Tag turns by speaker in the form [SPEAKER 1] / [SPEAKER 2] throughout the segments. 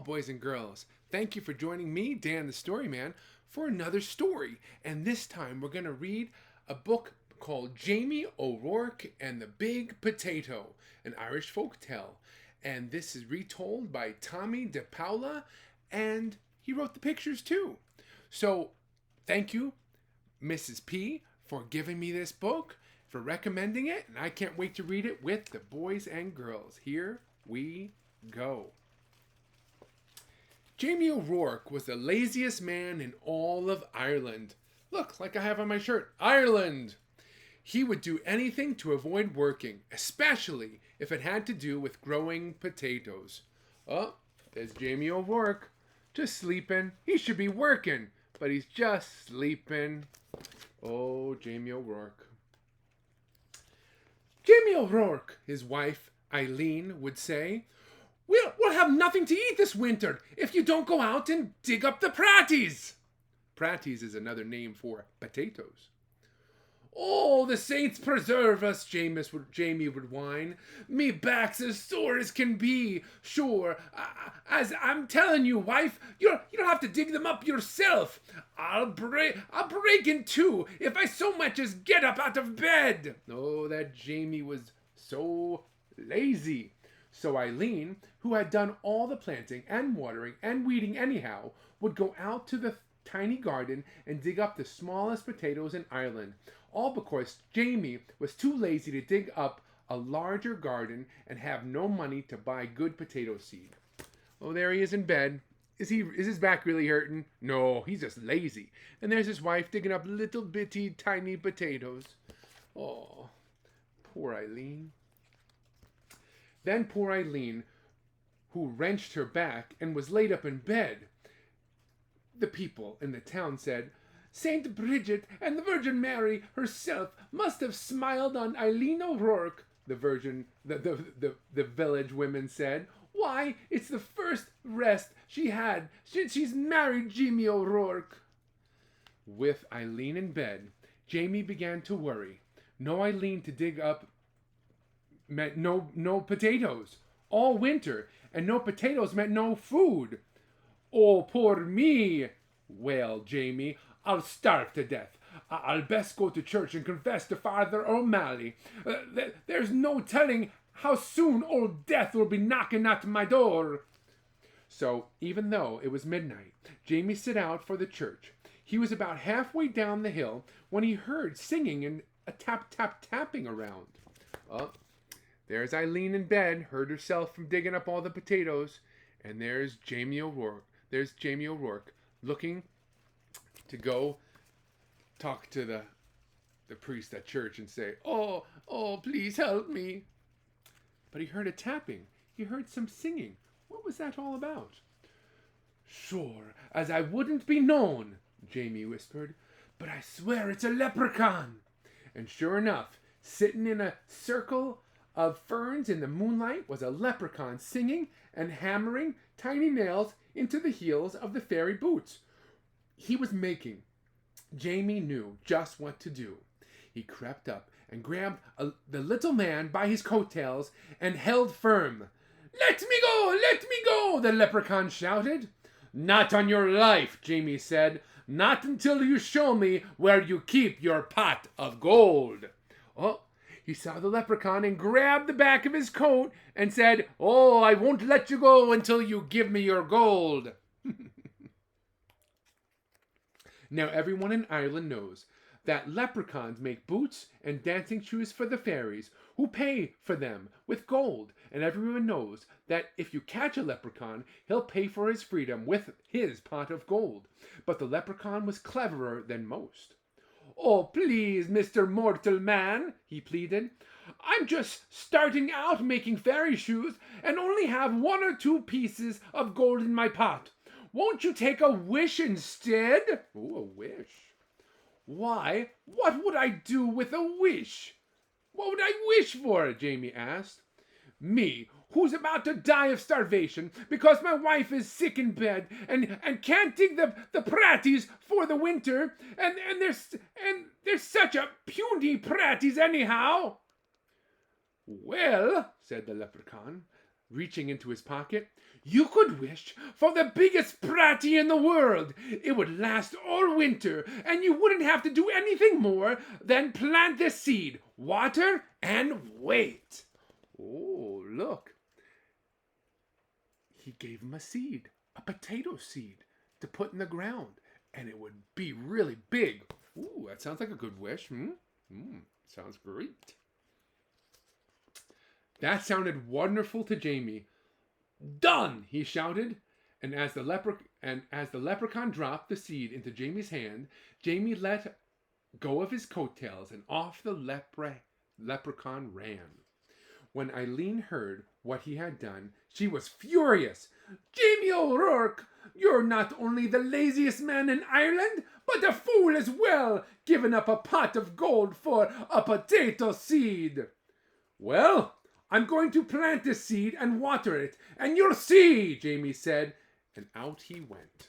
[SPEAKER 1] boys and girls. Thank you for joining me, Dan the Storyman, for another story. And this time we're going to read a book called Jamie O'Rourke and the Big Potato, an Irish folk tale. And this is retold by Tomie DePaola, and he wrote the pictures too. So thank you, Mrs. P, for giving me this book, for recommending it, and I can't wait to read it with the boys and girls. Here we go. Jamie O'Rourke was the laziest man in all of Ireland. Look, like I have on my shirt, Ireland! He would do anything to avoid working, especially if it had to do with growing potatoes. Oh, there's Jamie O'Rourke, just sleeping. He should be working, but he's just sleeping. Oh, Jamie O'Rourke. Jamie O'Rourke, his wife Eileen would say, We'll have nothing to eat this winter if you don't go out and dig up the praties. Praties is another name for potatoes. Oh, the saints preserve us, Jamie would whine. Me back's as sore as can be. Sure, as I'm telling you, wife, you don't have to dig them up yourself. I'll break in two if I so much as get up out of bed. Oh, that Jamie was so lazy. So Eileen, who had done all the planting and watering and weeding anyhow, would go out to the tiny garden and dig up the smallest potatoes in Ireland, all because Jamie was too lazy to dig up a larger garden and have no money to buy good potato seed. Oh, there he is in bed. Is his back really hurting? No, he's just lazy. And there's his wife digging up little bitty tiny potatoes. Oh, poor Eileen. Then poor Eileen, who wrenched her back and was laid up in bed. The people in the town said, Saint Bridget and the Virgin Mary herself must have smiled on Eileen O'Rourke, the village women said. Why, it's the first rest she had since she's married Jamie O'Rourke. With Eileen in bed, Jamie began to worry. No Eileen to dig up meant no potatoes all winter, and no potatoes meant no food. Oh, poor me, wailed Jamie. I'll starve to death. I'll best go to church and confess to Father O'Malley. There's no telling how soon old death will be knocking at my door. So, even though it was midnight, Jamie set out for the church. He was about halfway down the hill when he heard singing and a tapping around. Oh, there's Eileen in bed, heard herself from digging up all the potatoes. And there's Jamie O'Rourke. There's Jamie O'Rourke looking to go talk to the priest at church and say, Oh, please help me. But he heard a tapping. He heard some singing. What was that all about? Sure, as I wouldn't be known, Jamie whispered, but I swear it's a leprechaun. And sure enough, sitting in a circle of ferns in the moonlight was a leprechaun singing and hammering tiny nails into the heels of the fairy boots he was making. Jamie knew just what to do. He crept up and grabbed the little man by his coattails and held firm. Let me go, the leprechaun shouted. Not on your life, Jamie said. Not until you show me where you keep your pot of gold. Oh, he saw the leprechaun and grabbed the back of his coat and said, Oh, I won't let you go until you give me your gold. Now everyone in Ireland knows that leprechauns make boots and dancing shoes for the fairies, who pay for them with gold. And everyone knows that if you catch a leprechaun, he'll pay for his freedom with his pot of gold. But the leprechaun was cleverer than most. Oh, please, Mr. Mortal Man, he pleaded. I'm just starting out making fairy shoes and only have 1 or 2 pieces of gold in my pot. Won't you take a wish instead? Oh, a wish. Why, what would I do with a wish? What would I wish for? Jamie asked. Me, who's about to die of starvation because my wife is sick in bed and can't dig the praties for the winter, and there's such a puny praties anyhow. Well, said the leprechaun, reaching into his pocket, You could wish for the biggest pratie in the world. It would last all winter, and you wouldn't have to do anything more than plant the seed, water, and wait. Oh, look. He gave him a seed, a potato seed, to put in the ground, and it would be really big. Ooh, that sounds like a good wish. Sounds great. That sounded wonderful to Jamie. Done! He shouted, and as the leprechaun dropped the seed into Jamie's hand, Jamie let go of his coattails, and off the leprechaun ran. When Eileen heard what he had done, she was furious. Jamie O'Rourke, you're not only the laziest man in Ireland, but a fool as well, giving up a pot of gold for a potato seed. Well, I'm going to plant this seed and water it, and you'll see, Jamie said, and out he went.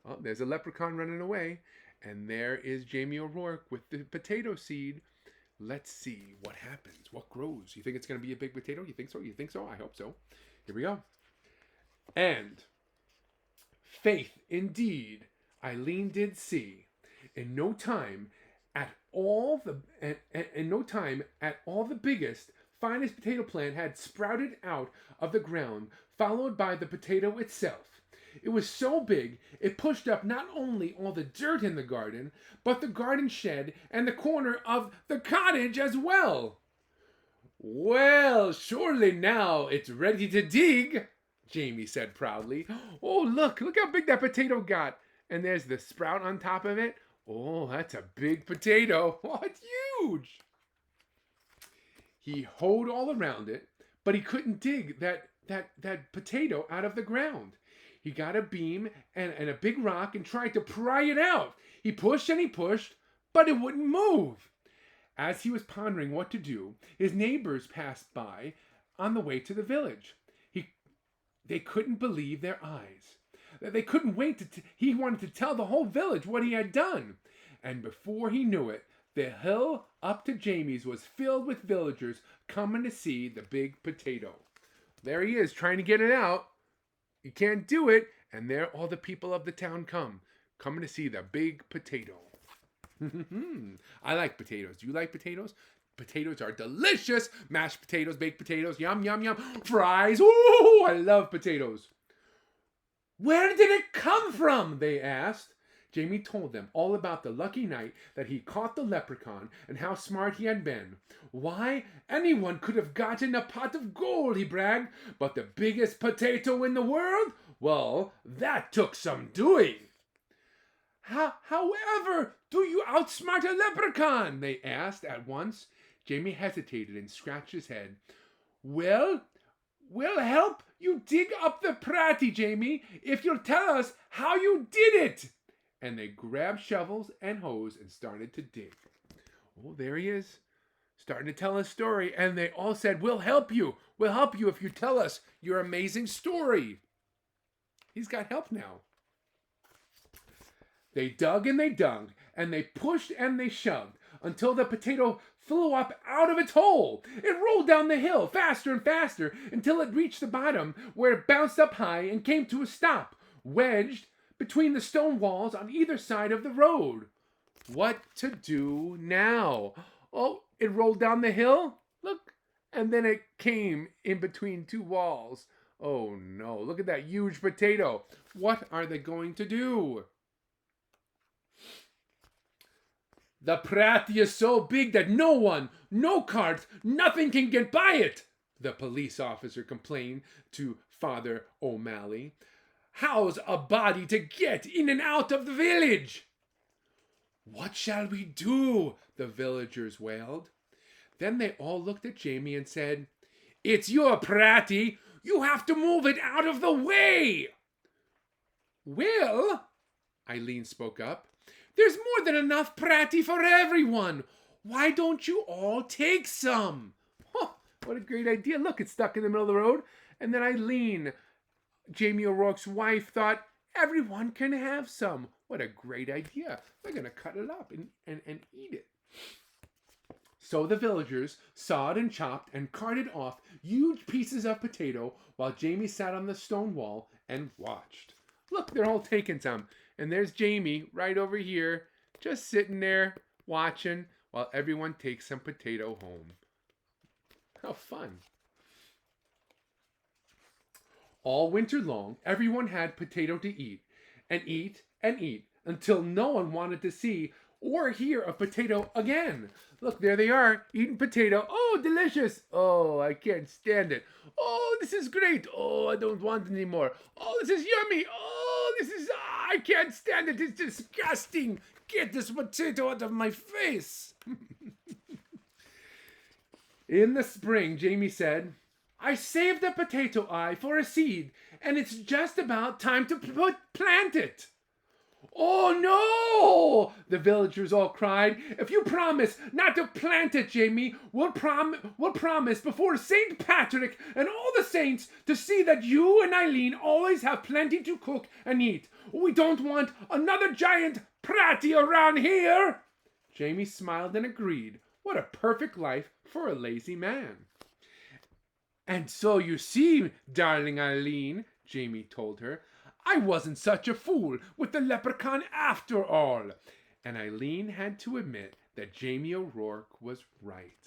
[SPEAKER 1] Oh, there's a leprechaun running away, and there is Jamie O'Rourke with the potato seed. Let's see what happens, what grows. You think it's going to be a big potato? You think so? You think so? I hope so. Here we go. And faith indeed, Eileen did see. In no time, at all the biggest, finest potato plant had sprouted out of the ground, followed by the potato itself. It was so big, it pushed up not only all the dirt in the garden, but the garden shed and the corner of the cottage as well. Well, surely now it's ready to dig, Jamie said proudly. Oh, look how big that potato got. And there's the sprout on top of it. Oh, that's a big potato. Oh, it's huge. He hoed all around it, but he couldn't dig that potato out of the ground. He got a beam and a big rock and tried to pry it out. He pushed and he pushed, but it wouldn't move. As he was pondering what to do, his neighbors passed by on the way to the village. They couldn't believe their eyes. They couldn't wait he wanted to tell the whole village what he had done. And before he knew it, the hill up to Jamie's was filled with villagers coming to see the big potato. There he is, trying to get it out. You can't do it, and there all the people of the town coming to see the big potato. I like potatoes. Do you like potatoes? Potatoes are delicious. Mashed potatoes, baked potatoes, yum, yum, yum. Fries, ooh, I love potatoes. Where did it come from? They asked. Jamie told them all about the lucky night that he caught the leprechaun and how smart he had been. Why, anyone could have gotten a pot of gold, he bragged, but the biggest potato in the world? Well, that took some doing. However, do you outsmart a leprechaun? They asked at once. Jamie hesitated and scratched his head. We'll help you dig up the pratie, Jamie, if you'll tell us how you did it. And they grabbed shovels and hoes and started to dig. Oh, there he is, starting to tell his story. And they all said, we'll help you. We'll help you if you tell us your amazing story. He's got help now. They dug and they dug, and they pushed and they shoved until the potato flew up out of its hole. It rolled down the hill faster and faster until it reached the bottom, where it bounced up high and came to a stop, wedged between the stone walls on either side of the road. What to do now? Oh, it rolled down the hill. Look, and then it came in between two walls. Oh no, look at that huge potato. What are they going to do? The pratie is so big that no one, no carts, nothing can get by it, the police officer complained to Father O'Malley. How's a body to get in and out of the village? What shall we do? The villagers wailed. Then they all looked at Jamie and said, it's your pratie. You have to move it out of the way. Well, Eileen spoke up, there's more than enough pratie for everyone. Why don't you all take some? Oh, what a great idea. Look, it's stuck in the middle of the road. And then Eileen, Jamie O'Rourke's wife, thought, everyone can have some. What a great idea. They're going to cut it up and eat it. So the villagers sawed and chopped and carted off huge pieces of potato while Jamie sat on the stone wall and watched. Look, they're all taking some. And there's Jamie right over here, just sitting there watching while everyone takes some potato home. How fun. All winter long, everyone had potato to eat and eat and eat until no one wanted to see or hear of potato again. Look, there they are, eating potato. Oh, delicious. Oh, I can't stand it. Oh, this is great. Oh, I don't want it anymore. Oh, this is yummy. Oh, I can't stand it. It's disgusting. Get this potato out of my face. In the spring, Jamie said, I saved the potato eye for a seed, and it's just about time to plant it. Oh no! The villagers all cried. If you promise not to plant it, Jamie, we'll promise before St. Patrick and all the saints to see that you and Eileen always have plenty to cook and eat. We don't want another giant pratty around here. Jamie smiled and agreed. What a perfect life for a lazy man. And so you see, darling Eileen, Jamie told her, I wasn't such a fool with the leprechaun after all. And Eileen had to admit that Jamie O'Rourke was right.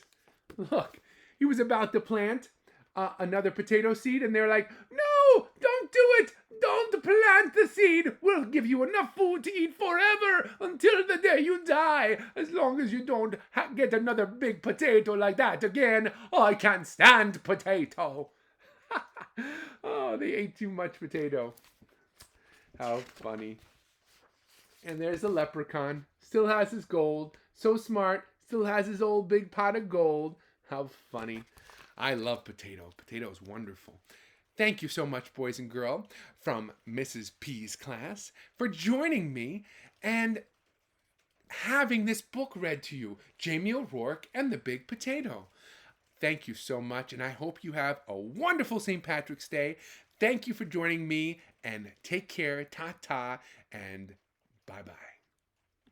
[SPEAKER 1] Look, he was about to plant another potato seed, and they're like, no, don't do it. Don't plant the seed. We'll give you enough food to eat forever until the day you die. As long as you don't get another big potato like that again. I can't stand potato. Oh, they ate too much potato. How funny. And there's the leprechaun. Still has his gold. So smart. Still has his old big pot of gold. How funny. I love potato. Potato is wonderful. Thank you so much, boys and girls, from Mrs. P's class, for joining me and having this book read to you, Jamie O'Rourke and the Big Potato. Thank you so much, and I hope you have a wonderful St. Patrick's Day. Thank you for joining me, and take care, ta-ta, and bye-bye.